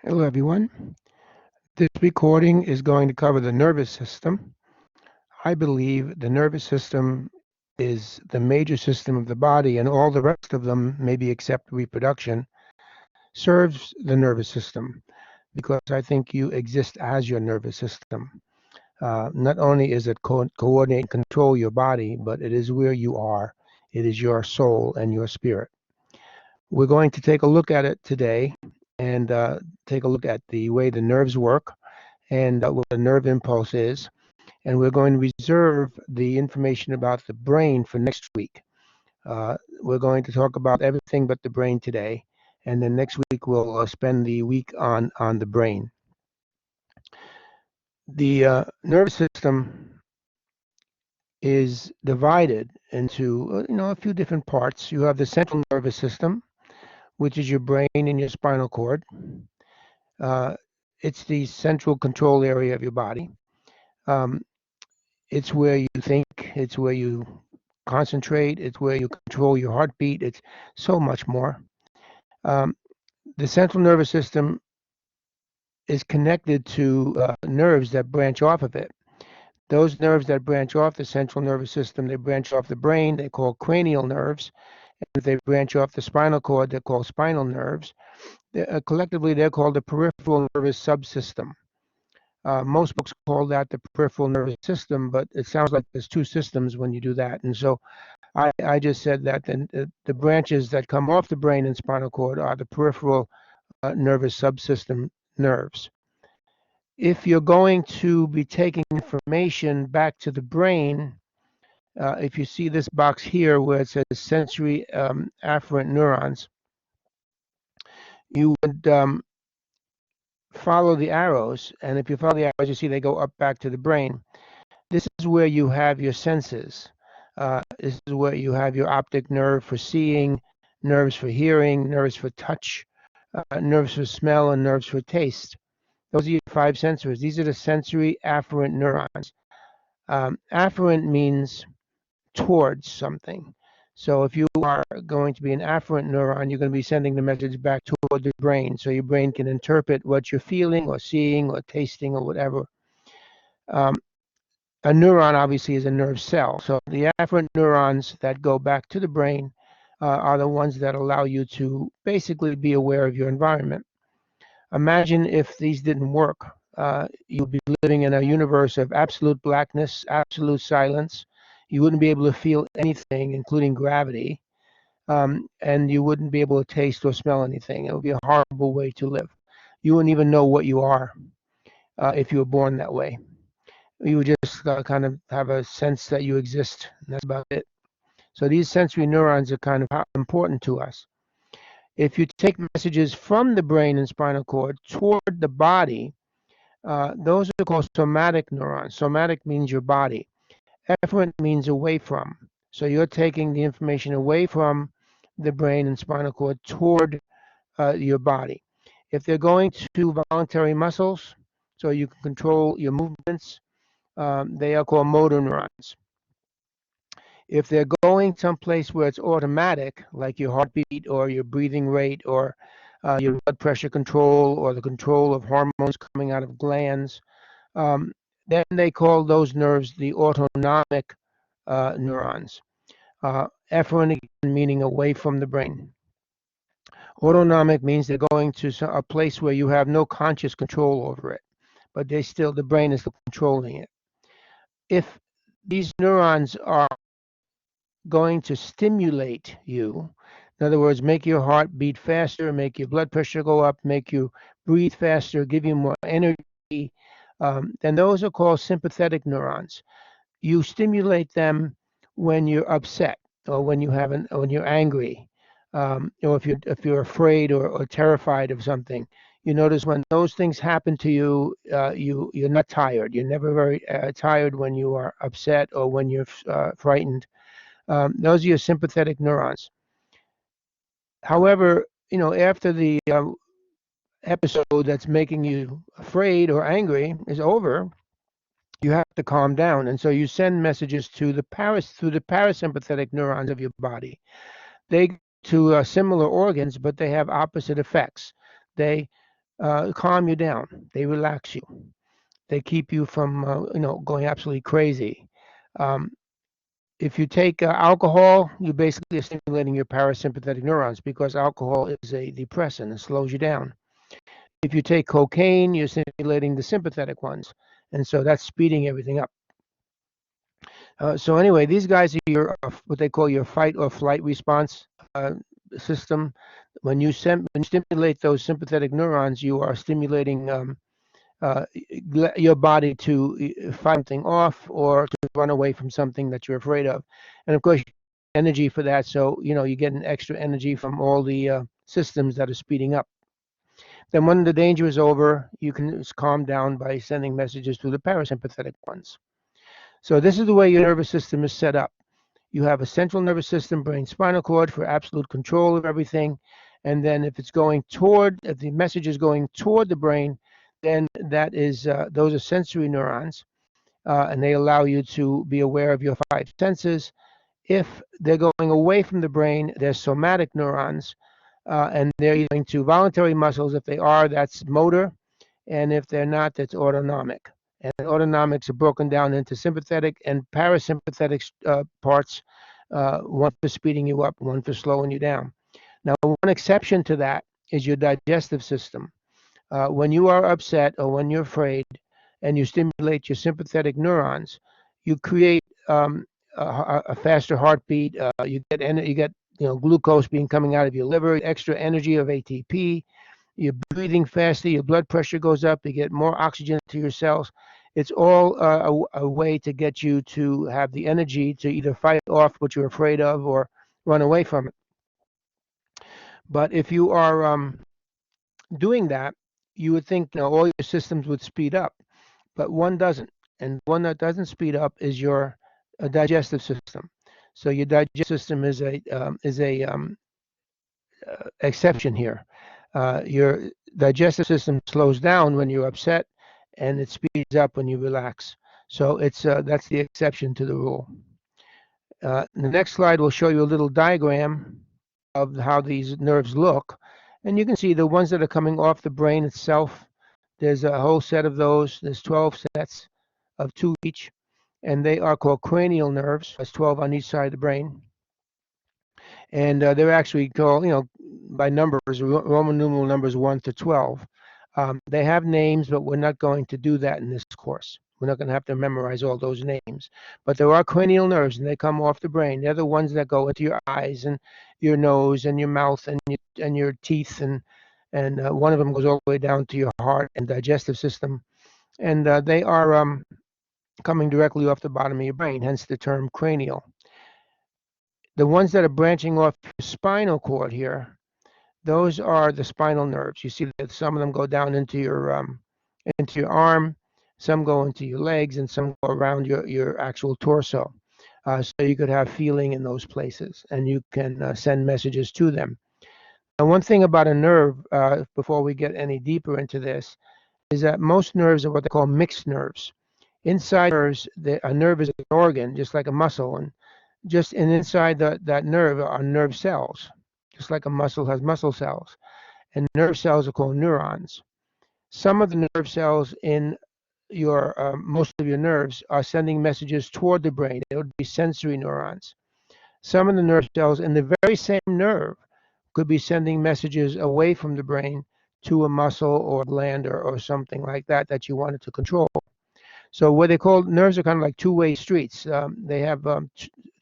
Hello, everyone. This recording is going to cover the nervous system. I believe the nervous system is the major system of the body, and all the rest of them, maybe except reproduction, serves the nervous system because I think you exist as your nervous system. Not only is it coordinate and control your body, but it is where you are. It is your soul and your spirit. We're going to take a look at it today and take a look at the way the nerves work and what a nerve impulse is. And we're going to reserve the information about the brain for next week. We're going to talk about everything but the brain today, and then next week we'll spend the week on the brain. The nervous system is divided into a few different parts. You have the central nervous system, which is your brain and your spinal cord. Uh, it's the central control area of your body. Um, it's where you think. It's where you concentrate. It's where you control your heartbeat. It's so much more. Um, the central nervous system is connected to nerves that branch off of it. Those nerves that branch off the central nervous system, they branch off the brain, they call cranial nerves. And if they branch off the spinal cord, they're called spinal nerves. Collectively, they're called the peripheral nervous subsystem. Most books call that the peripheral nervous system, but it sounds like there's two systems when you do that. And so I just said that the branches that come off the brain and spinal cord are the peripheral nervous subsystem nerves. If you're going to be taking information back to the brain, if you see this box here where it says sensory afferent neurons, you would follow the arrows. And if you follow the arrows, you see they go up back to the brain. This is where you have your senses. This is where you have your optic nerve for seeing, nerves for hearing, nerves for touch, nerves for smell, and nerves for taste. Those are your five sensors. These are the sensory afferent neurons. Afferent means towards something. So if you are going to be an afferent neuron, you're going to be sending the message back toward the brain. So your brain can interpret what you're feeling or seeing or tasting or whatever. Um, a neuron obviously is a nerve cell. So the afferent neurons that go back to the brain are the ones that allow you to basically be aware of your environment. Imagine if these didn't work. You'd be living in a universe of absolute blackness, absolute silence. You wouldn't be able to feel anything, including gravity, and you wouldn't be able to taste or smell anything. It would be a horrible way to live. You wouldn't even know what you are if you were born that way. You would just kind of have a sense that you exist, and that's about it. So these sensory neurons are kind of important to us. If you take messages from the brain and spinal cord toward the body, those are called somatic neurons. Somatic means your body. Efferent means away from. So you're taking the information away from the brain and spinal cord toward your body. If they're going to voluntary muscles, so you can control your movements, they are called motor neurons. If they're going someplace where it's automatic, like your heartbeat or your breathing rate or your blood pressure control or the control of hormones coming out of glands, then they call those nerves the autonomic neurons. Efferent meaning away from the brain. Autonomic means they're going to a place where you have no conscious control over it, but the brain is still controlling it. If these neurons are going to stimulate you, in other words, make your heart beat faster, make your blood pressure go up, make you breathe faster, give you more energy, then those are called sympathetic neurons. You stimulate them when you're upset or when you're angry, or if you're afraid or terrified of something. You notice when those things happen to you, you're not tired. You're never very tired when you are upset or when you're frightened. Those are your sympathetic neurons. However, after the episode that's making you afraid or angry is over, you have to calm down. And so you send messages to through the parasympathetic neurons of your body. They go to similar organs, but they have opposite effects. They calm you down. They relax you. They keep you from going absolutely crazy. Um, if you take alcohol, you basically are stimulating your parasympathetic neurons because alcohol is a depressant and slows you down. If you take cocaine, you're stimulating the sympathetic ones, and so that's speeding everything up. So anyway, these guys are your what they call your fight or flight response system. When you stimulate those sympathetic neurons, you are stimulating uh, your body to fight something off or to run away from something that you're afraid of. And of course, you get energy for that. So, you get an extra energy from all the systems that are speeding up. Then when the danger is over, you can calm down by sending messages to the parasympathetic ones. So this is the way your nervous system is set up. You have a central nervous system, brain, spinal cord for absolute control of everything. And then if the message is going toward the brain, then those are sensory neurons, and they allow you to be aware of your five senses. If they're going away from the brain, they're somatic neurons, and they're going to voluntary muscles. If they are, that's motor, and if they're not, that's autonomic. And autonomics are broken down into sympathetic and parasympathetic parts, one for speeding you up, one for slowing you down. Now, one exception to that is your digestive system. When you are upset or when you're afraid and you stimulate your sympathetic neurons, you create a faster heartbeat. You get glucose being coming out of your liver, extra energy of ATP. You're breathing faster, your blood pressure goes up, you get more oxygen to your cells. It's all a way to get you to have the energy to either fight off what you're afraid of or run away from it. But if you are doing that, you would think all your systems would speed up, but one doesn't. And one that doesn't speed up is your digestive system. So your digestive system is a exception here. Your digestive system slows down when you're upset, and it speeds up when you relax. So that's the exception to the rule. The next slide will show you a little diagram of how these nerves look, and you can see the ones that are coming off the brain itself. There's a whole set of those. There's 12 sets of two each, and they are called cranial nerves. That's 12 on each side of the brain. And they're actually called, by numbers, Roman numeral numbers 1 to 12. They have names, but we're not going to do that in this course. We're not going to have to memorize all those names. But there are cranial nerves, and they come off the brain. They're the ones that go into your eyes and your nose and your mouth and your teeth, and one of them goes all the way down to your heart and digestive system. And they are coming directly off the bottom of your brain, hence the term cranial. The ones that are branching off your spinal cord here, those are the spinal nerves. You see that some of them go down into your arm, some go into your legs, and some go around your actual torso. So you could have feeling in those places, and you can send messages to them. And one thing about a nerve, before we get any deeper into this, is that most nerves are what they call mixed nerves. Inside nerves, a nerve is an organ, just like a muscle, and inside that nerve are nerve cells, just like a muscle has muscle cells. And nerve cells are called neurons. Some of the nerve cells in most of your nerves are sending messages toward the brain. They would be sensory neurons. Some of the nerve cells in the very same nerve could be sending messages away from the brain to a muscle or gland or something like that you wanted to control. So what they call nerves are kind of like two-way streets. They have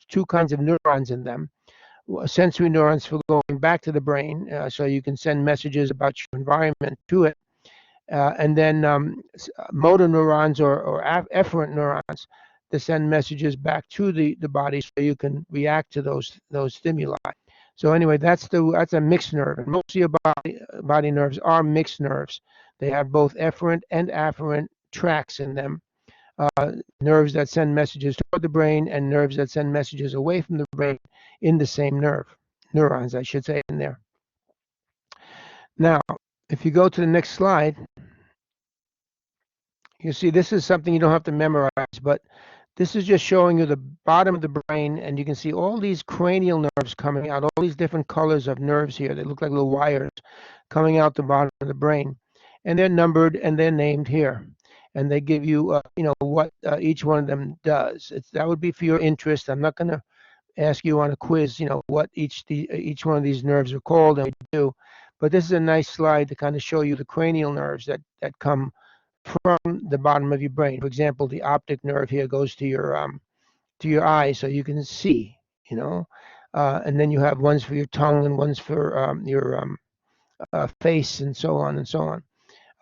two kinds of neurons in them. Sensory neurons for going back to the brain, so you can send messages about your environment to it. And then motor neurons or efferent neurons to send messages back to the body so you can react to those stimuli. So anyway, that's a mixed nerve. And most of your body nerves are mixed nerves. They have both efferent and afferent tracts in them. Nerves that send messages toward the brain and nerves that send messages away from the brain in the same neurons, I should say, in there. Now, if you go to the next slide, you see this is something you don't have to memorize, but this is just showing you the bottom of the brain, and you can see all these cranial nerves coming out, all these different colors of nerves here. They look like little wires coming out the bottom of the brain. and they're numbered and they're named here. And they give you, what each one of them does. That would be for your interest. I'm not going to ask you on a quiz, what each one of these nerves are called, and we do. But this is a nice slide to kind of show you the cranial nerves that come from the bottom of your brain. For example, the optic nerve here goes to your eye, so you can see. And then you have ones for your tongue and ones for your face, and so on and so on.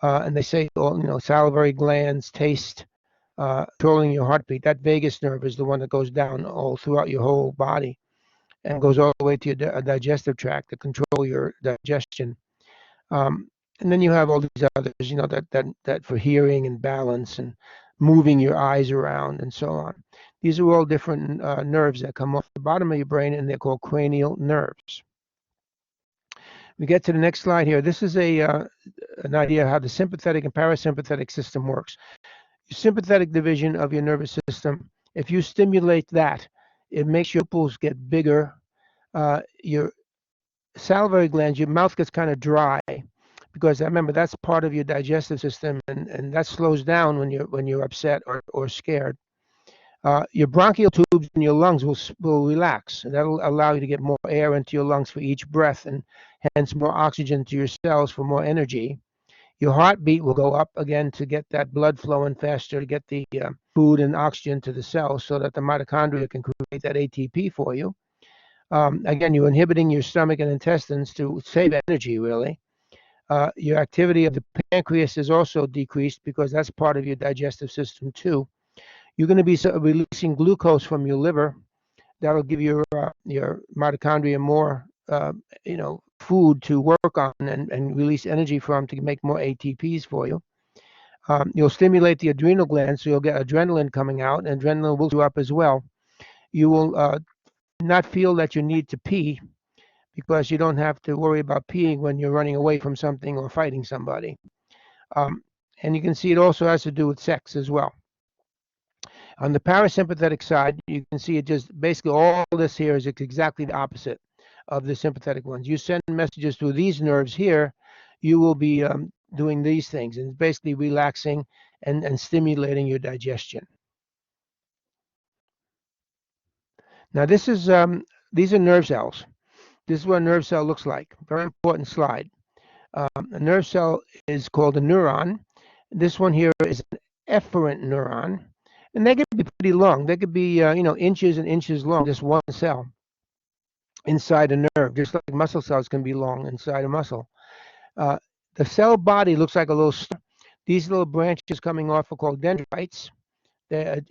And they say, salivary glands, taste, controlling your heartbeat. That vagus nerve is the one that goes down all throughout your whole body and goes all the way to your digestive tract to control your digestion. And then you have all these others, that for hearing and balance and moving your eyes around and so on. These are all different nerves that come off the bottom of your brain, and they're called cranial nerves. We get to the next slide here. This is an idea of how the sympathetic and parasympathetic system works. Your sympathetic division of your nervous system, if you stimulate that, it makes your pupils get bigger. Your salivary glands, your mouth gets kind of dry, because remember, that's part of your digestive system, and that slows down when you're upset or scared. Your bronchial tubes in your lungs will relax, and that'll allow you to get more air into your lungs for each breath, and hence more oxygen to your cells for more energy. Your heartbeat will go up again to get that blood flowing faster, to get the food and oxygen to the cells, so that the mitochondria can create that ATP for you. Again, you're inhibiting your stomach and intestines to save energy, really. Your activity of the pancreas is also decreased, because that's part of your digestive system too. You're going to be releasing glucose from your liver. That'll give your mitochondria more food to work on and release energy from, to make more ATPs for you. You'll stimulate the adrenal glands, so you'll get adrenaline coming out, and adrenaline will you up as well. You will not feel that you need to pee, because you don't have to worry about peeing when you're running away from something or fighting somebody. And you can see it also has to do with sex as well. On the parasympathetic side, you can see it just basically all this here is exactly the opposite of the sympathetic ones. You send messages through these nerves here, you will be doing these things, and basically relaxing and stimulating your digestion. Now these are nerve cells. This is what a nerve cell looks like. Very important slide. A nerve cell is called a neuron. This one here is an efferent neuron, and they could be pretty long. They could be inches and inches long, just one cell inside a nerve, just like muscle cells can be long inside a muscle. The cell body looks like a little star. These little branches coming off are called dendrites. They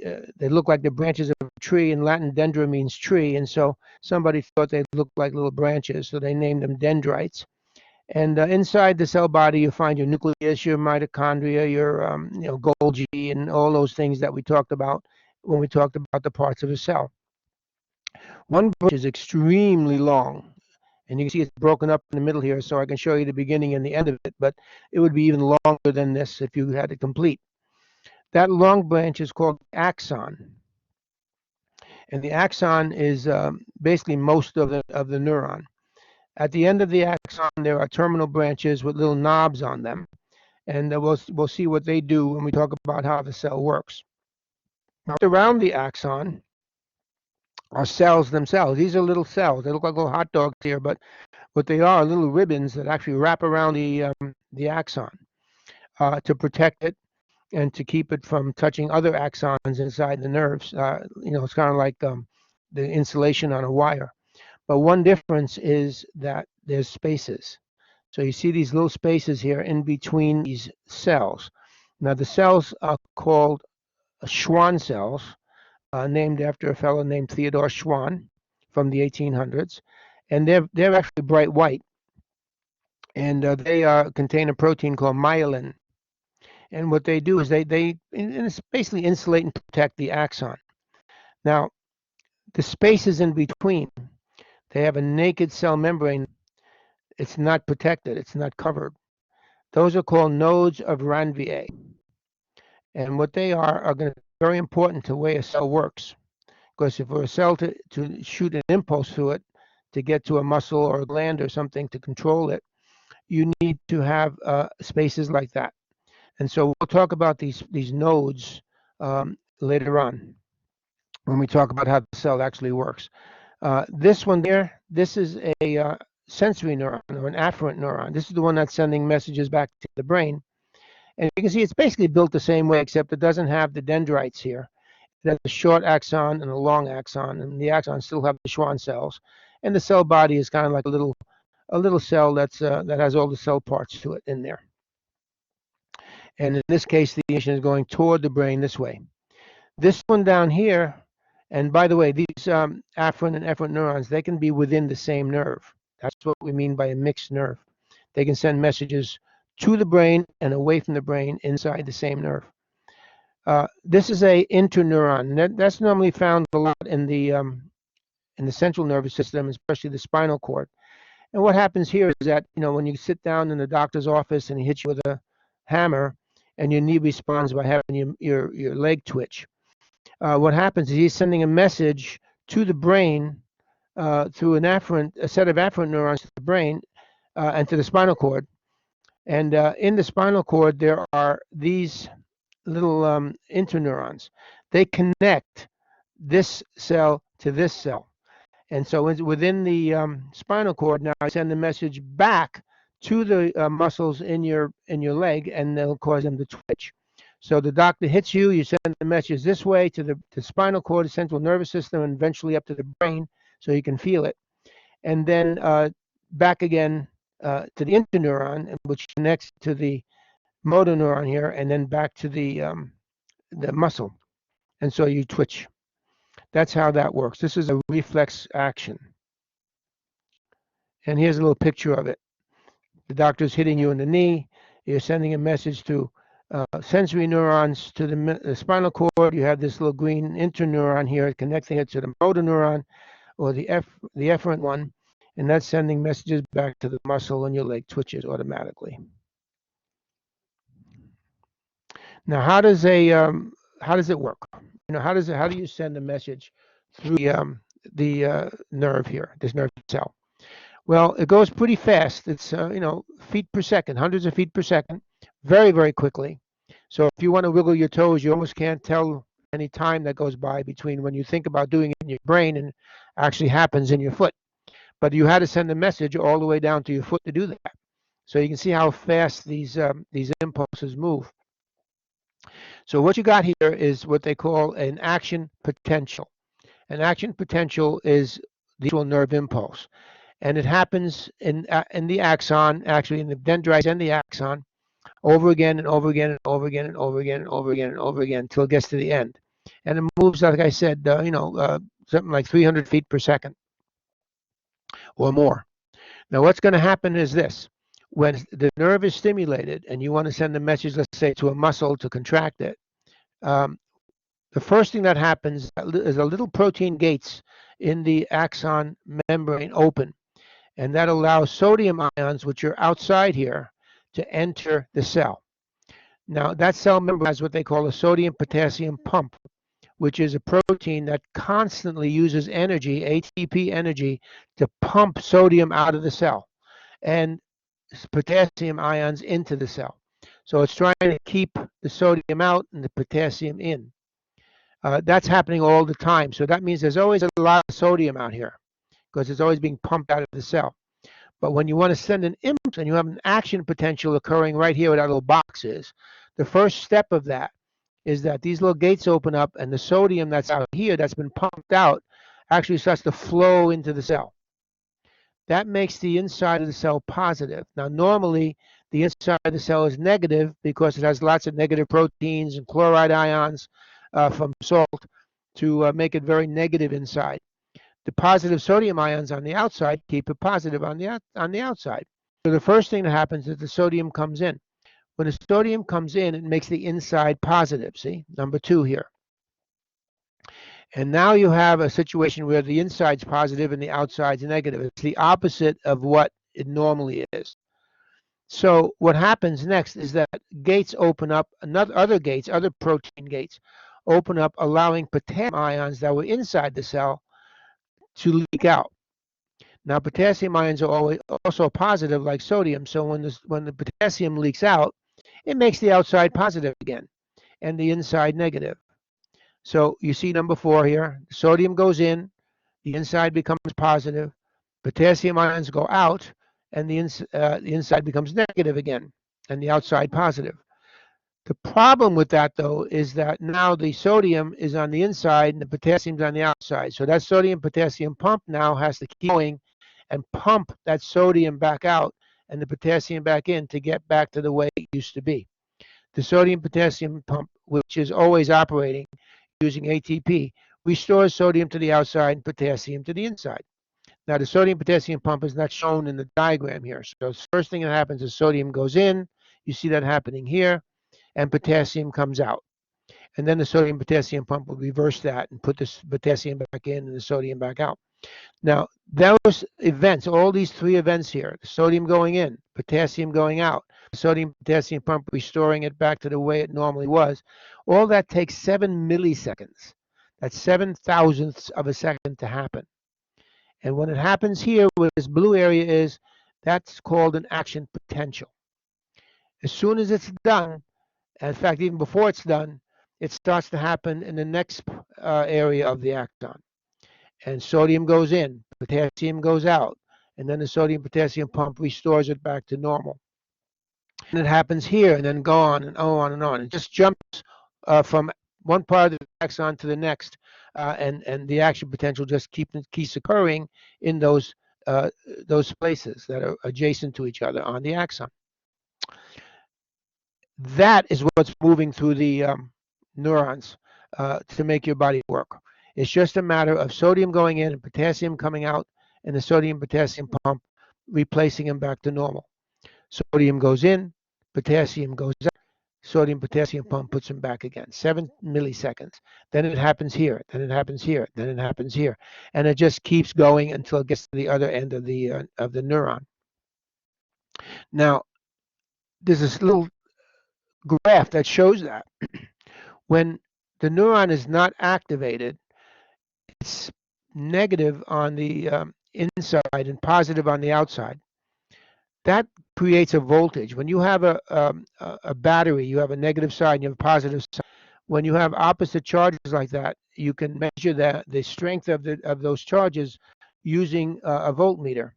look like the branches of a tree. In Latin, dendra means tree, and so somebody thought they looked like little branches, so they named them dendrites. And inside the cell body, you find your nucleus, your mitochondria, your Golgi, and all those things that we talked about when we talked about the parts of a cell. One branch is extremely long, and you can see it's broken up in the middle here, so I can show you the beginning and the end of it, but it would be even longer than this if you had it complete. That long branch is called axon, and the axon is basically most of the neuron. At the end of the axon, there are terminal branches with little knobs on them, and we'll see what they do when we talk about how the cell works. Now, around the axon are cells themselves. These are little cells. They look like little hot dogs here, but what they are little ribbons that actually wrap around the axon to protect it and to keep it from touching other axons inside the nerves. It's kind of like the insulation on a wire. But one difference is that there's spaces. So you see these little spaces here in between these cells. Now the cells are called Schwann cells, named after a fellow named Theodore Schwann from the 1800s. And they're actually bright white. And they contain a protein called myelin. And what they do is they basically insulate and protect the axon. Now, the spaces in between, they have a naked cell membrane. It's not protected. It's not covered. Those are called nodes of Ranvier. And what they are going to be very important to the way a cell works. Because if for a cell to shoot an impulse through it, to get to a muscle or a gland or something to control it, you need to have spaces like that. And so we'll talk about these nodes later on when we talk about how the cell actually works. This one there, this is a sensory neuron or an afferent neuron. This is the one that's sending messages back to the brain. And you can see it's basically built the same way, except it doesn't have the dendrites here. It has a short axon and a long axon, and the axons still have the Schwann cells. And the cell body is kind of like a little cell that's that has all the cell parts to it in there. And in this case, the radiation is going toward the brain this way. This one down here, and by the way, these afferent and efferent neurons, they can be within the same nerve. That's what we mean by a mixed nerve. They can send messages to the brain and away from the brain inside the same nerve. This is a interneuron. That's normally found a lot in the central nervous system, especially the spinal cord. And what happens here is that, you know, when you sit down in the doctor's office and he hits you with a hammer and your knee responds by having your leg twitch, what happens is he's sending a message to the brain through a set of afferent neurons to the brain and to the spinal cord. And in the spinal cord, there are these little interneurons. They connect this cell to this cell. And so within the spinal cord, now I send the message back to the muscles in your leg, and they'll cause them to twitch. So the doctor hits you, you send the message this way to the spinal cord, the central nervous system, and eventually up to the brain so you can feel it. And then back again to the interneuron, which connects to the motor neuron here, and then back to the muscle. And so you twitch. That's how that works. This is a reflex action. And here's a little picture of it. The doctor's hitting you in the knee. You're sending a message to sensory neurons to the spinal cord. You have this little green interneuron here connecting it to the motor neuron or the efferent one. And that's sending messages back to the muscle, and your leg twitches automatically. Now, how does it work? You know, how do you send a message through the nerve here, this nerve cell? Well, it goes pretty fast. It's you know, feet per second, hundreds of feet per second, very, very quickly. So if you want to wiggle your toes, you almost can't tell any time that goes by between when you think about doing it in your brain and actually happens in your foot. But you had to send a message all the way down to your foot to do that. So you can see how fast these impulses move. So what you got here is what they call an action potential. An action potential is the actual nerve impulse. And it happens in the axon, actually in the dendrites and the axon, over again and over again and over again and over again and over again and over again until it gets to the end. And it moves, like I said, something like 300 feet per second or more. Now, what's going to happen is this. When the nerve is stimulated and you want to send a message, let's say, to a muscle to contract it, the first thing that happens is a little protein gates in the axon membrane open. And that allows sodium ions, which are outside here, to enter the cell. Now, that cell membrane has what they call a sodium-potassium pump, which is a protein that constantly uses energy, ATP energy, to pump sodium out of the cell and potassium ions into the cell. So it's trying to keep the sodium out and the potassium in. That's happening all the time. So that means there's always a lot of sodium out here because it's always being pumped out of the cell. But when you want to send an impulse and you have an action potential occurring right here where that little box is, the first step of that is that these little gates open up and the sodium that's out here that's been pumped out actually starts to flow into the cell. That makes the inside of the cell positive. Now, normally, the inside of the cell is negative because it has lots of negative proteins and chloride ions from salt to make it very negative inside. The positive sodium ions on the outside keep it positive on the outside. So the first thing that happens is the sodium comes in. When the sodium comes in, it makes the inside positive. See, number 2 here. And now you have a situation where the inside's positive and the outside's negative. It's the opposite of what it normally is. So what happens next is that gates open up, other protein gates open up, allowing potassium ions that were inside the cell to leak out. Now, potassium ions are always also positive like sodium. So when the potassium leaks out, it makes the outside positive again and the inside negative. So you see number 4 here. Sodium goes in, the inside becomes positive. Potassium ions go out, and the inside becomes negative again, and the outside positive. The problem with that, though, is that now the sodium is on the inside and the potassium's on the outside. So that sodium-potassium pump now has to keep going and pump that sodium back out and the potassium back in to get back to the way it used to be. The sodium-potassium pump, which is always operating using ATP, restores sodium to the outside and potassium to the inside. Now, the sodium-potassium pump is not shown in the diagram here. So the first thing that happens is sodium goes in. You see that happening here, and potassium comes out. And then the sodium-potassium pump will reverse that and put the potassium back in and the sodium back out. Now, those events, all these 3 events here, the sodium going in, potassium going out, the sodium-potassium pump restoring it back to the way it normally was, all that takes 7 milliseconds. That's 7/1000ths of a second to happen. And when it happens here, where this blue area is, that's called an action potential. As soon as it's done, in fact, even before it's done, it starts to happen in the next area of the axon. And sodium goes in, potassium goes out, and then the sodium-potassium pump restores it back to normal. And it happens here, and then go on and on and on. It just jumps from one part of the axon to the next, and the action potential just keeps occurring in those places that are adjacent to each other on the axon. That is what's moving through the neurons to make your body work. It's just a matter of sodium going in and potassium coming out, and the sodium-potassium pump replacing them back to normal. Sodium goes in, potassium goes out, sodium-potassium pump puts them back again. 7 milliseconds. Then it happens here, then it happens here, then it happens here. And it just keeps going until it gets to the other end of the neuron. Now, there's this little graph that shows that. When the neuron is not activated, it's negative on the inside and positive on the outside. That creates a voltage. When you have a battery, you have a negative side and you have a positive side. When you have opposite charges like that, you can measure the strength of those charges using a voltmeter,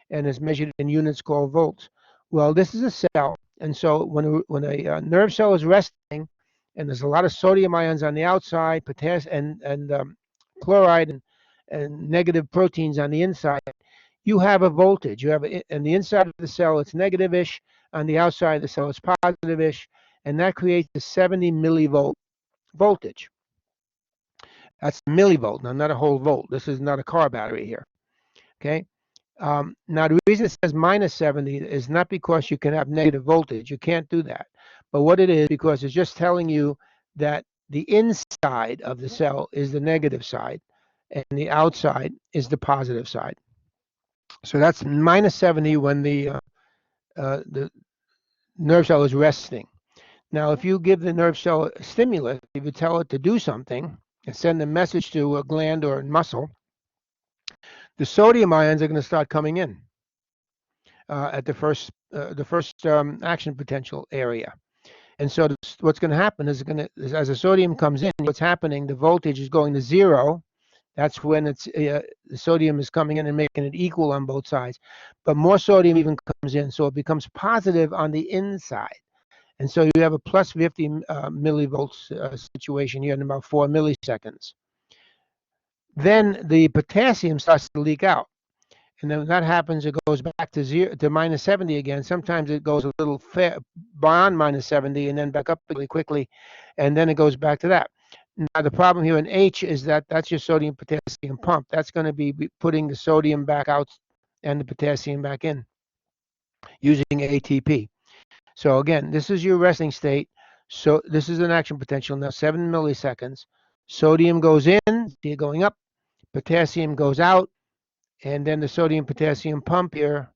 and it's measured in units called volts. Well, this is a cell, and so when a nerve cell is resting, and there's a lot of sodium ions on the outside, potassium and chloride and negative proteins on the inside, you have a voltage. You have on the inside of the cell, it's negative-ish. On the outside of the cell, it's positive-ish, and that creates a 70 millivolt voltage. That's a millivolt, now not a whole volt. This is not a car battery here. Okay. Now the reason it says minus 70 is not because you can have negative voltage. You can't do that. But what it is, because it's just telling you that the inside of the cell is the negative side, and the outside is the positive side. So that's minus 70 when the nerve cell is resting. Now, if you give the nerve cell a stimulus, if you tell it to do something and send a message to a gland or a muscle, the sodium ions are going to start coming in at the first action potential area. And so what's going to happen is as the sodium comes in, what's happening, the voltage is going to 0. That's when the sodium is coming in and making it equal on both sides. But more sodium even comes in, so it becomes positive on the inside. And so you have a plus 50 millivolts situation here in about 4 milliseconds. Then the potassium starts to leak out. And then when that happens, it goes back to 0 to minus 70 again. Sometimes it goes a little beyond minus 70 and then back up really quickly, and then it goes back to that. Now the problem here in H is that that's your sodium potassium pump. That's going to be putting the sodium back out and the potassium back in using ATP. So again, this is your resting state. So this is an action potential now, 7 milliseconds. Sodium goes in, see it going up. Potassium goes out. And then the sodium potassium pump here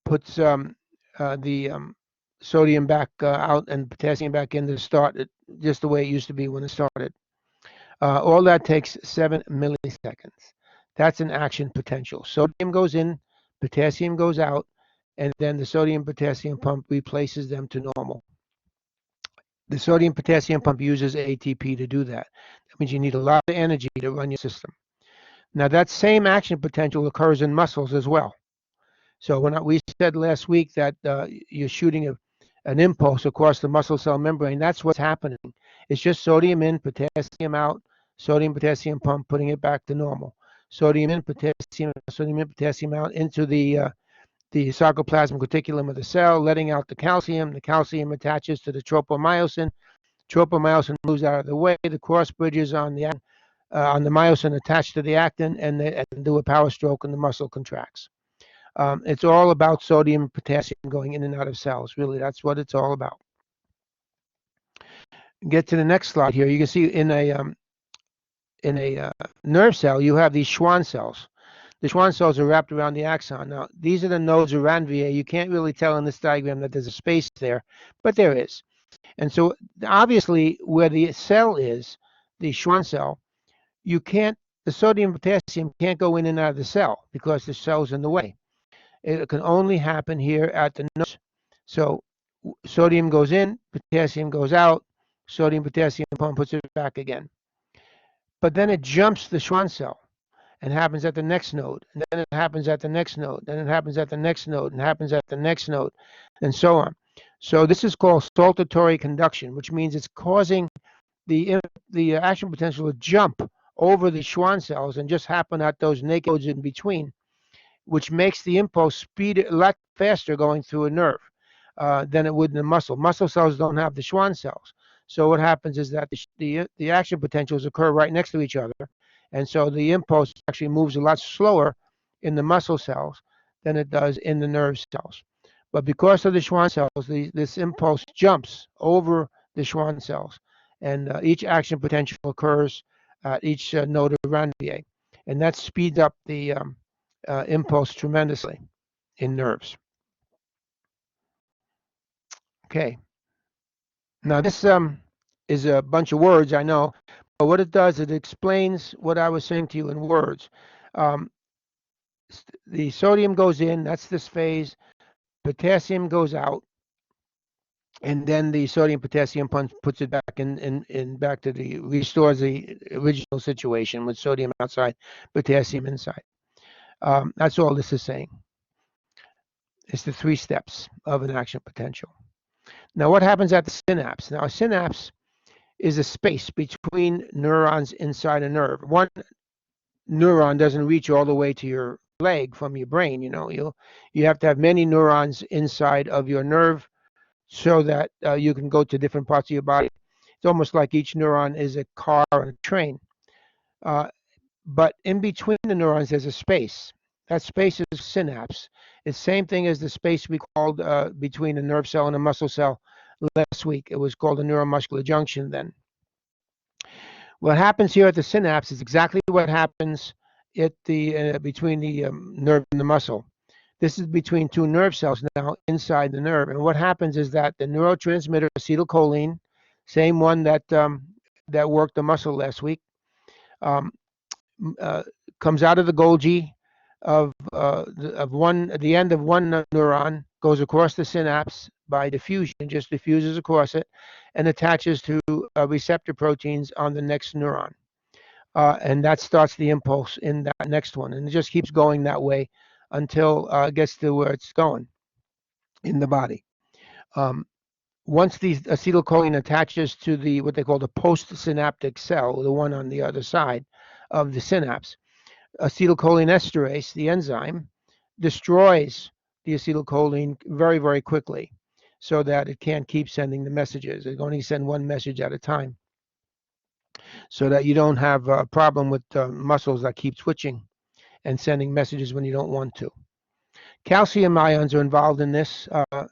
puts the sodium back out and potassium back in to start it just the way it used to be when it started. All that takes 7 milliseconds. That's an action potential. Sodium goes in, potassium goes out, and then the sodium potassium pump replaces them to normal. The sodium potassium pump uses ATP to do that. That means you need a lot of energy to run your system. Now, that same action potential occurs in muscles as well. So when we said last week that you're shooting an impulse across the muscle cell membrane, that's what's happening. It's just sodium in, potassium out, sodium potassium pump, putting it back to normal. Sodium in, potassium out into the sarcoplasmic reticulum of the cell, letting out the calcium. The calcium attaches to the tropomyosin. Tropomyosin moves out of the way. The cross bridges on the myosin attached to the actin, and they do a power stroke, and the muscle contracts. It's all about sodium and potassium going in and out of cells. Really, that's what it's all about. Get to the next slide here. You can see in a nerve cell, you have these Schwann cells. The Schwann cells are wrapped around the axon. Now, these are the nodes of Ranvier. You can't really tell in this diagram that there's a space there, but there is. And so, obviously, where the cell is, the Schwann cell, the sodium and potassium can't go in and out of the cell because the cell's in the way. It can only happen here at the nodes. So, sodium goes in, potassium goes out, sodium potassium pump puts it back again. But then it jumps the Schwann cell and happens at the next node, and then it happens at the next node, then it happens at the next node, and happens at the next node, and so on. So this is called saltatory conduction, which means it's causing the action potential to jump over the Schwann cells and just happen at those naked nodes in between, which makes the impulse speed a lot faster going through a nerve than it would in a muscle. Muscle cells don't have the Schwann cells. So what happens is that the action potentials occur right next to each other, and so the impulse actually moves a lot slower in the muscle cells than it does in the nerve cells. But because of the Schwann cells, this impulse jumps over the Schwann cells, and each action potential occurs at each node of Ranvier, and that speeds up the impulse tremendously in nerves. Okay. Now this is a bunch of words, I know, but what it does, it explains what I was saying to you in words. The sodium goes in, that's this phase. Potassium goes out, and then the sodium potassium puts it back in back to restores the original situation with sodium outside, potassium inside. That's all this is saying. It's the 3 steps of an action potential. Now, what happens at the synapse? Now, a synapse is a space between neurons inside a nerve. One neuron doesn't reach all the way to your leg from your brain. You have to have many neurons inside of your nerve so that you can go to different parts of your body. It's almost like each neuron is a car and a train. But in between the neurons, there's a space. That space is synapse. It's the same thing as the space we called between a nerve cell and a muscle cell last week. It was called a neuromuscular junction then. What happens here at the synapse is exactly what happens at between the nerve and the muscle. This is between 2 nerve cells now inside the nerve. And what happens is that the neurotransmitter acetylcholine, same one that worked the muscle last week, comes out of the Golgi of the end of one neuron, goes across the synapse by diffusion, just diffuses across it, and attaches to receptor proteins on the next neuron. And that starts the impulse in that next one. And it just keeps going that way until it gets to where it's going in the body. Once the acetylcholine attaches to what they call the postsynaptic cell, the one on the other side of the synapse, acetylcholinesterase, the enzyme, destroys the acetylcholine very, very quickly so that it can't keep sending the messages. It can only send one message at a time so that you don't have a problem with muscles that keep twitching and sending messages when you don't want to. Calcium ions are involved in this.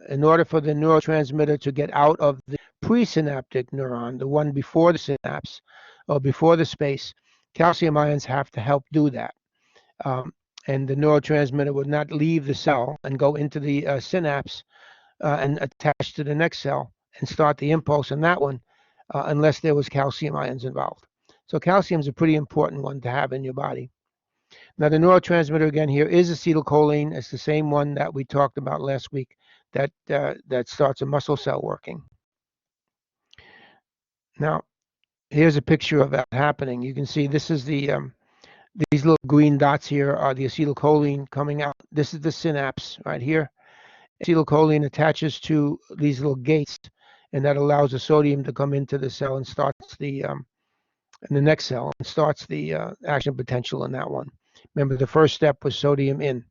In order for the neurotransmitter to get out of the presynaptic neuron, the one before the synapse or before the space, calcium ions have to help do that. And the neurotransmitter would not leave the cell and go into the synapse and attach to the next cell and start the impulse in that one unless there was calcium ions involved. So calcium is a pretty important one to have in your body. Now, the neurotransmitter again here is acetylcholine. It's the same one that we talked about last week that starts a muscle cell working. Now, here's a picture of that happening. You can see this is the these little green dots here are the acetylcholine coming out. This is the synapse right here. Acetylcholine attaches to these little gates, and that allows the sodium to come into the cell and starts the in the next cell and starts the action potential in that one. Remember, the first step was sodium in.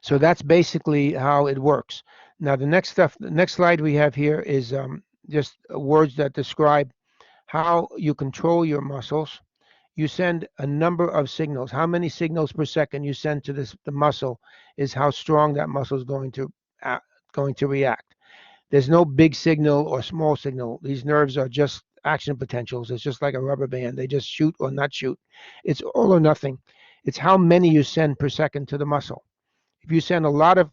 So that's basically how it works. Now, the next slide we have here is just words that describe how you control your muscles. You send a number of signals. How many signals per second you send to the muscle is how strong that muscle is going to react. There's no big signal or small signal. These nerves are just action potentials. It's just like a rubber band. They just shoot or not shoot. It's all or nothing. It's how many you send per second to the muscle. If you send a lot of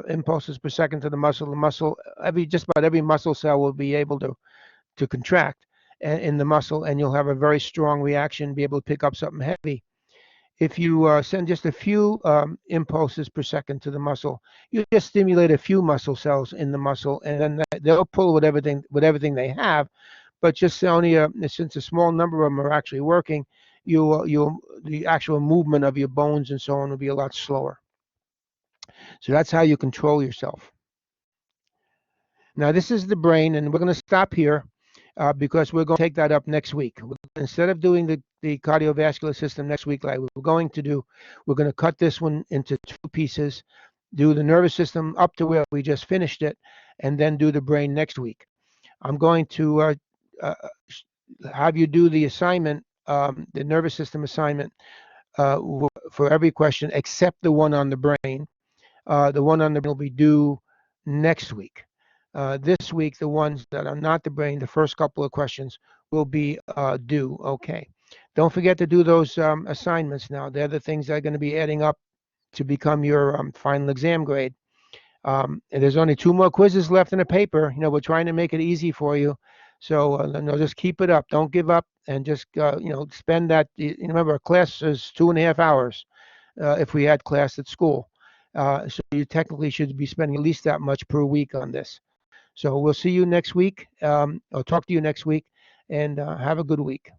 impulses per second to the muscle, just about every muscle cell will be able to contract in the muscle, and you'll have a very strong reaction, be able to pick up something heavy. If you send just a few impulses per second to the muscle, you just stimulate a few muscle cells in the muscle, and then they'll pull with everything they have. But just only since a small number of them are actually working, the actual movement of your bones and so on will be a lot slower. So that's how you control yourself. Now this is the brain, and we're going to stop here because we're going to take that up next week. Instead of doing the cardiovascular system next week like we're going to do, we're going to cut this one into 2 pieces, do the nervous system up to where we just finished it, and then do the brain next week. I'm going to have you do the assignment, the nervous system assignment for every question except the one on the brain. The one on the brain will be due next week. This week, the ones that are not the brain, the first couple of questions will be due. Okay. Don't forget to do those assignments now. They're the things that are going to be adding up to become your final exam grade. And there's only 2 more quizzes left in the paper. We're trying to make it easy for you. So just keep it up. Don't give up, and just spend that. Remember, a class is 2.5 hours if we had class at school. So you technically should be spending at least that much per week on this. So we'll see you next week. I'll talk to you next week, and have a good week.